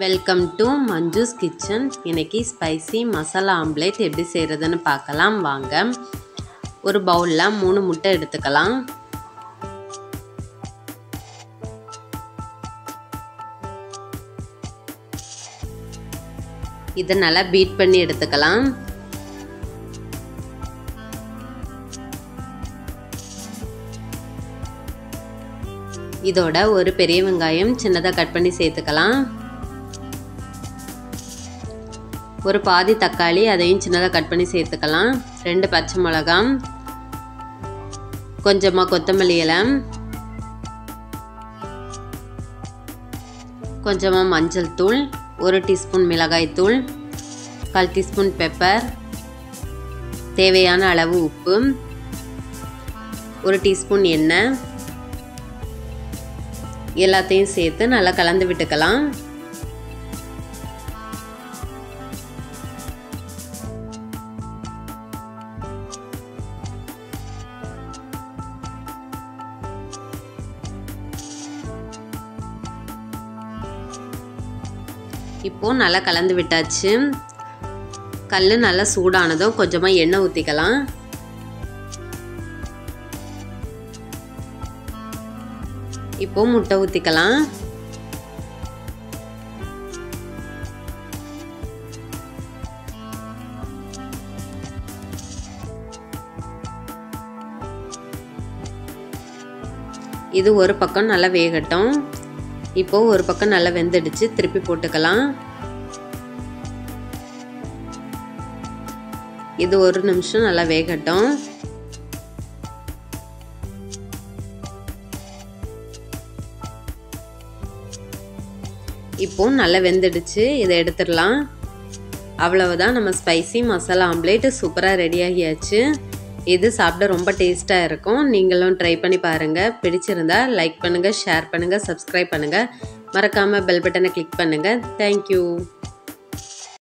Welcome to Manju's kitchen. இன்னைக்கு spicy masala omelette எப்படி செய்கிறதுன்னு பார்க்கலாம் வாங்க. ஒரு பவுலில் 3 முட்டை எடுத்துக்கலாம். இதை நல்லா பீட் பண்ணி எடுத்துக்கலாம். இதோட ஒரு பெரிய வெங்காயம் சின்னதாக கட் பண்ணி சேர்த்துக்கலாம். ஒரு பாதி தக்காளி அதையும் சின்னதாக கட் பண்ணி சேர்த்துக்கலாம். 2 பச்சை மிளகாய், கொஞ்சமாக கொத்தமல்லி இலை, கொஞ்சமாக மஞ்சள் தூள், 1 டீஸ்பூன் மிளகாய் தூள், 1/4 டீஸ்பூன் பெப்பர், தேவையான அளவு உப்பு, 1 டீஸ்பூன் எண்ணெய், எல்லாத்தையும் சேர்த்து நல்லா கலந்து விட்டுக்கலாம். இப்போ நல்லா கலந்து விட்டாச்சு. கல் நல்லா சூடானதும் கொஞ்சமாக எண்ணெய் ஊற்றிக்கலாம். இப்போ முட்டை ஊற்றிக்கலாம். இது ஒரு பக்கம் நல்லா வேகட்டும். இப்போ ஒரு பக்கம் நல்லா வெந்துடுச்சு, திருப்பி போட்டுக்கலாம். இது 1 நிமிஷம் நல்லா வேகட்டும். இப்போ நல்லா வெந்துடுச்சு, இதை எடுத்துடலாம். அவ்வளவுதான், நம்ம ஸ்பைசி மசாலா ஆம்லேட் சூப்பராக ரெடி ஆகியாச்சு. இது சாப்பிட ரொம்ப டேஸ்ட்டாக இருக்கும். நீங்களும் ட்ரை பண்ணி பாருங்கள். பிடிச்சிருந்தா லைக் பண்ணுங்கள், ஷேர் பண்ணுங்கள், சப்ஸ்கிரைப் பண்ணுங்கள். மறக்காமல் பெல் பட்டனை கிளிக் பண்ணுங்கள். தேங்க்யூ.